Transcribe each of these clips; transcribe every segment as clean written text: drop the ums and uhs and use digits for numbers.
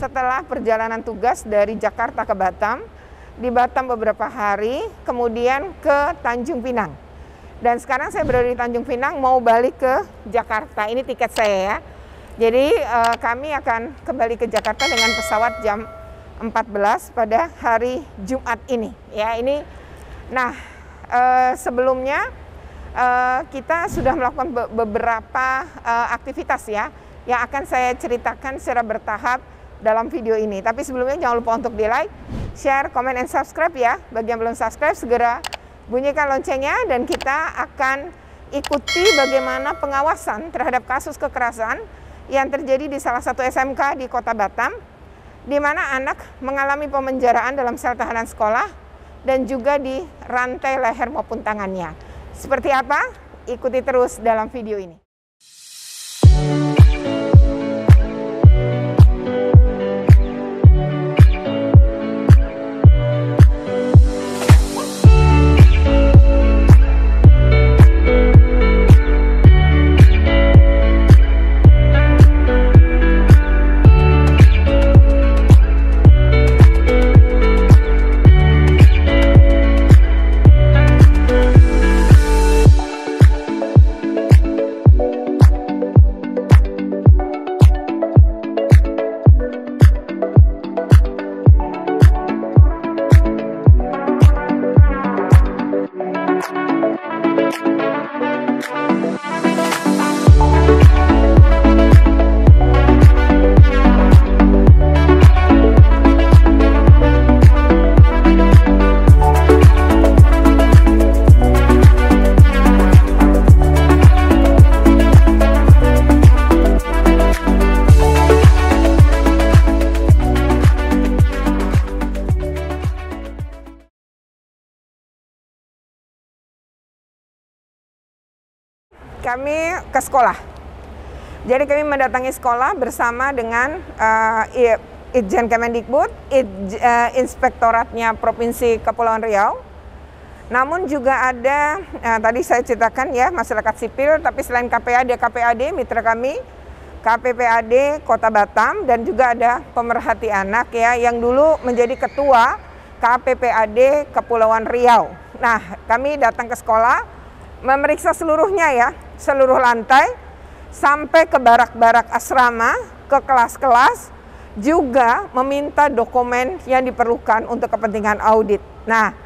setelah perjalanan tugas dari Jakarta ke Batam, di Batam beberapa hari, kemudian ke Tanjung Pinang. Dan sekarang saya berada di Tanjung Pinang, mau balik ke Jakarta. Ini tiket saya ya. Jadi kami akan kembali ke Jakarta dengan pesawat jam 14 pada hari Jumat ini. Ya, ini. Nah, sebelumnya kita sudah melakukan beberapa aktivitas ya, yang akan saya ceritakan secara bertahap dalam video ini. Tapi sebelumnya jangan lupa untuk di-like, share, comment, and subscribe ya. Bagi yang belum subscribe, segera bunyikan loncengnya dan kita akan ikuti bagaimana pengawasan terhadap kasus kekerasan yang terjadi di salah satu SMK di Kota Batam, di mana anak mengalami pemenjaraan dalam sel tahanan sekolah dan juga di rantai leher maupun tangannya. Seperti apa? Ikuti terus dalam video ini. Kami ke sekolah. Jadi kami mendatangi sekolah bersama dengan Itjen Kemendikbud, Inspektoratnya Provinsi Kepulauan Riau. Namun juga ada, tadi saya ceritakan ya, masyarakat sipil, tapi selain KPAD mitra kami, KPPAD Kota Batam, dan juga ada pemerhati anak ya, yang dulu menjadi ketua KPPAD Kepulauan Riau. Nah, kami datang ke sekolah, memeriksa seluruhnya ya, seluruh lantai, sampai ke barak-barak asrama, ke kelas-kelas, juga meminta dokumen yang diperlukan untuk kepentingan audit. Nah,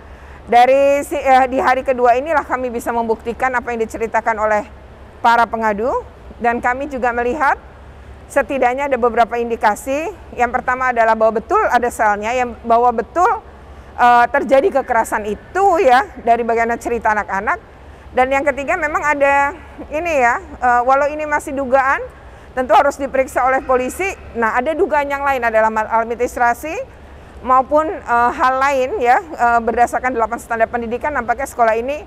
dari di hari kedua inilah kami bisa membuktikan apa yang diceritakan oleh para pengadu, dan kami juga melihat setidaknya ada beberapa indikasi. Yang pertama adalah bahwa betul ada selnya, yang bahwa betul terjadi kekerasan itu ya, dari bagaimana cerita anak-anak. Dan yang ketiga memang ada ini ya, walau ini masih dugaan, tentu harus diperiksa oleh polisi. Nah, ada dugaan yang lain adalah maladministrasi maupun hal lain ya, berdasarkan 8 standar pendidikan nampaknya sekolah ini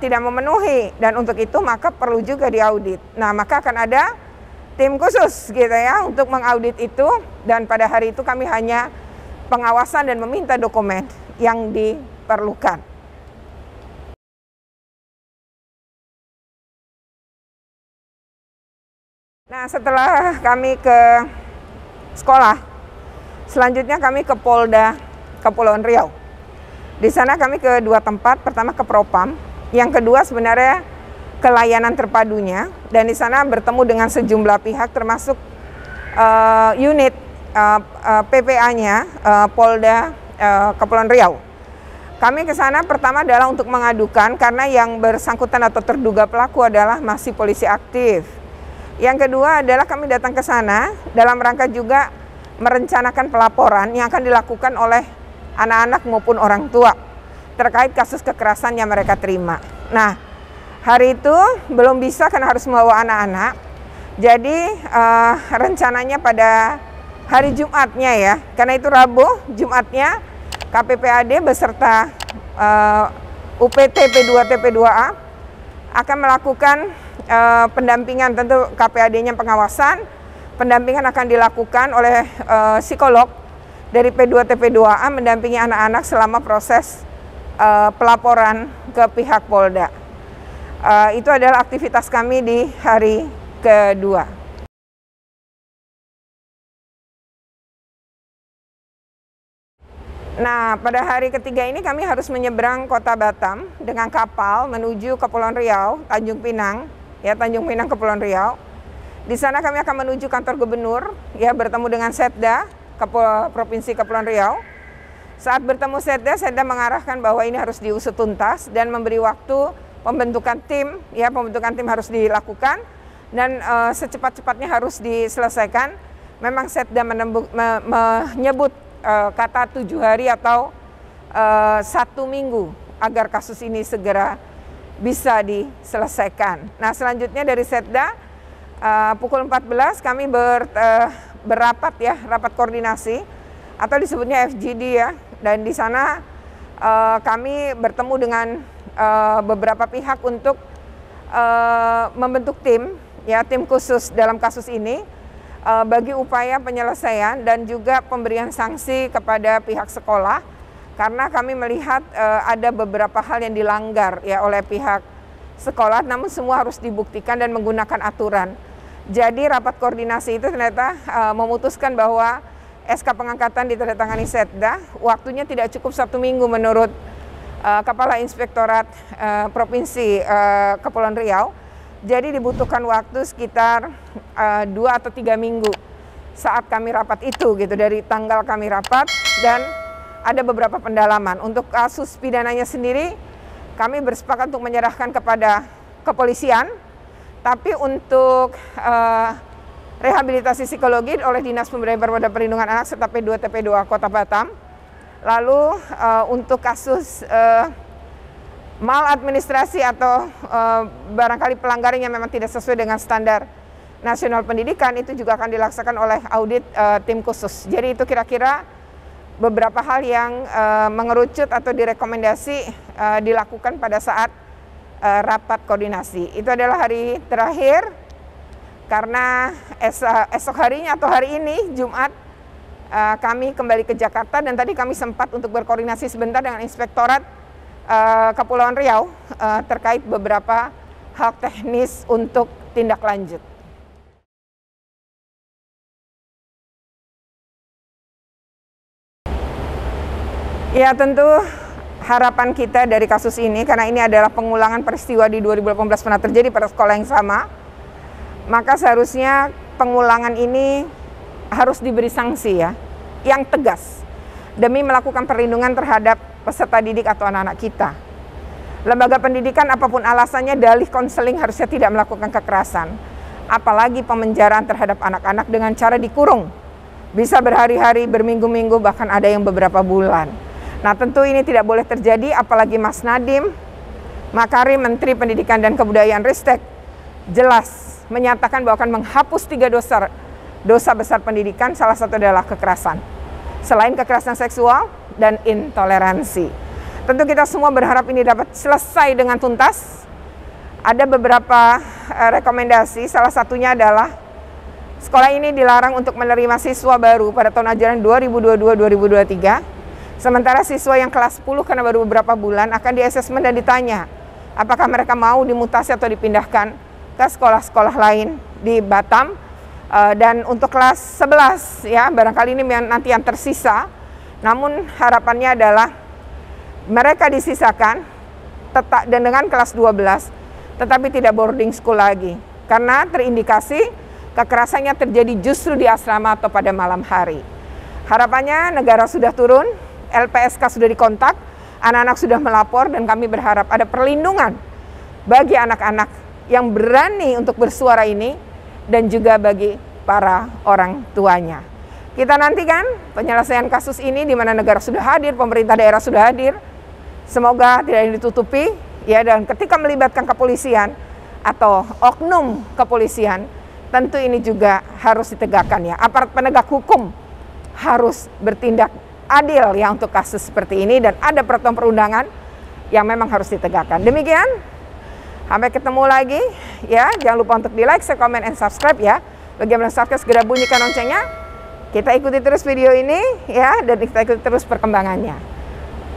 tidak memenuhi, dan untuk itu maka perlu juga diaudit. Nah, maka akan ada tim khusus gitu ya untuk mengaudit itu, dan pada hari itu kami hanya pengawasan dan meminta dokumen yang diperlukan. Nah, setelah kami ke sekolah, selanjutnya kami ke Polda Kepulauan Riau. Di sana kami ke dua tempat, pertama ke Propam, yang kedua sebenarnya ke layanan terpadunya, dan di sana bertemu dengan sejumlah pihak termasuk unit PPA-nya Polda Kepulauan Riau. Kami ke sana pertama adalah untuk mengadukan karena yang bersangkutan atau terduga pelaku adalah masih polisi aktif. Yang kedua adalah kami datang ke sana dalam rangka juga merencanakan pelaporan yang akan dilakukan oleh anak-anak maupun orang tua terkait kasus kekerasan yang mereka terima. Nah, hari itu belum bisa karena harus membawa anak-anak. Jadi rencananya pada hari Jumatnya ya, karena itu Rabu, Jumatnya KPPAD beserta UPT P2 TP2A akan melakukan pendampingan, tentu KPAD-nya pengawasan, pendampingan akan dilakukan oleh psikolog dari P2 TP2A mendampingi anak-anak selama proses pelaporan ke pihak Polda. Itu adalah aktivitas kami di hari kedua. Nah, pada hari ketiga ini kami harus menyeberang kota Batam dengan kapal menuju Kepulauan Riau, Tanjung Pinang, ya Tanjung Pinang Kepulauan Riau. Di sana kami akan menuju kantor gubernur, ya bertemu dengan Setda Provinsi Kepulauan Riau. Saat bertemu Setda mengarahkan bahwa ini harus diusut tuntas dan memberi waktu pembentukan tim, ya pembentukan tim harus dilakukan dan secepat-cepatnya harus diselesaikan. Memang Setda menyebut kata 7 hari atau 1 minggu agar kasus ini segera bisa diselesaikan. Nah, selanjutnya dari Setda pukul 14 kami berapat ya, rapat koordinasi atau disebutnya FGD ya. Dan di sana kami bertemu dengan beberapa pihak untuk membentuk tim, ya tim khusus dalam kasus ini bagi upaya penyelesaian dan juga pemberian sanksi kepada pihak sekolah, karena kami melihat ada beberapa hal yang dilanggar ya oleh pihak sekolah, namun semua harus dibuktikan dan menggunakan aturan. Jadi rapat koordinasi itu ternyata memutuskan bahwa SK pengangkatan ditandatangani Setda, waktunya tidak cukup 1 minggu menurut Kepala Inspektorat Provinsi Kepulauan Riau. Jadi dibutuhkan waktu sekitar 2 atau 3 minggu saat kami rapat itu gitu, dari tanggal kami rapat, dan ada beberapa pendalaman. Untuk kasus pidananya sendiri kami bersepakat untuk menyerahkan kepada kepolisian, tapi untuk rehabilitasi psikologi oleh Dinas Pemberdayaan dan Perlindungan Anak serta P2 TP2 Kota Batam. Lalu untuk kasus maladministrasi atau barangkali pelanggaran yang memang tidak sesuai dengan standar nasional pendidikan, itu juga akan dilaksanakan oleh audit tim khusus. Jadi itu kira-kira beberapa hal yang mengerucut atau direkomendasi dilakukan pada saat rapat koordinasi. Itu adalah hari terakhir, karena esok harinya atau hari ini Jumat kami kembali ke Jakarta, dan tadi kami sempat untuk berkoordinasi sebentar dengan Inspektorat Kepulauan Riau terkait beberapa hal teknis untuk tindak lanjut. Ya, tentu harapan kita dari kasus ini, karena ini adalah pengulangan peristiwa di 2018 pernah terjadi pada sekolah yang sama, maka seharusnya pengulangan ini harus diberi sanksi ya, yang tegas, demi melakukan perlindungan terhadap peserta didik atau anak-anak kita. Lembaga pendidikan apapun alasannya, dalih konseling harusnya tidak melakukan kekerasan. Apalagi pemenjaraan terhadap anak-anak dengan cara dikurung. Bisa berhari-hari, berminggu-minggu, bahkan ada yang beberapa bulan. Nah, tentu ini tidak boleh terjadi, apalagi Mas Nadiem Makarim, Menteri Pendidikan dan Kebudayaan Ristek, jelas menyatakan bahwa akan menghapus 3 dosa besar pendidikan, salah satu adalah kekerasan. Selain kekerasan seksual dan intoleransi. Tentu kita semua berharap ini dapat selesai dengan tuntas. Ada beberapa rekomendasi, salah satunya adalah sekolah ini dilarang untuk menerima siswa baru pada tahun ajaran 2022-2023. Sementara siswa yang kelas 10 karena baru beberapa bulan akan di-assessment dan ditanya apakah mereka mau dimutasi atau dipindahkan ke sekolah-sekolah lain di Batam. Dan untuk kelas 11 ya, barangkali ini nanti yang tersisa, namun harapannya adalah mereka disisakan dan dengan kelas 12, tetapi tidak boarding school lagi, karena terindikasi kekerasannya terjadi justru di asrama atau pada malam hari. Harapannya negara sudah turun, LPSK sudah dikontak, anak-anak sudah melapor, dan kami berharap ada perlindungan bagi anak-anak yang berani untuk bersuara ini, dan juga bagi para orang tuanya. Kita nantikan penyelesaian kasus ini di mana negara sudah hadir, pemerintah daerah sudah hadir. Semoga tidak ditutupi ya, dan ketika melibatkan kepolisian atau oknum kepolisian, tentu ini juga harus ditegakkan ya. Aparat penegak hukum harus bertindak adil ya untuk kasus seperti ini, dan ada peraturan perundangan yang memang harus ditegakkan. Demikian. Sampai ketemu lagi ya, jangan lupa untuk di like, share, comment, and subscribe ya. Bagi yang belum subscribe, segera bunyikan loncengnya. Kita ikuti terus video ini ya, dan kita ikuti terus perkembangannya.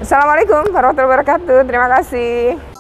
Assalamualaikum warahmatullahi wabarakatuh. Terima kasih.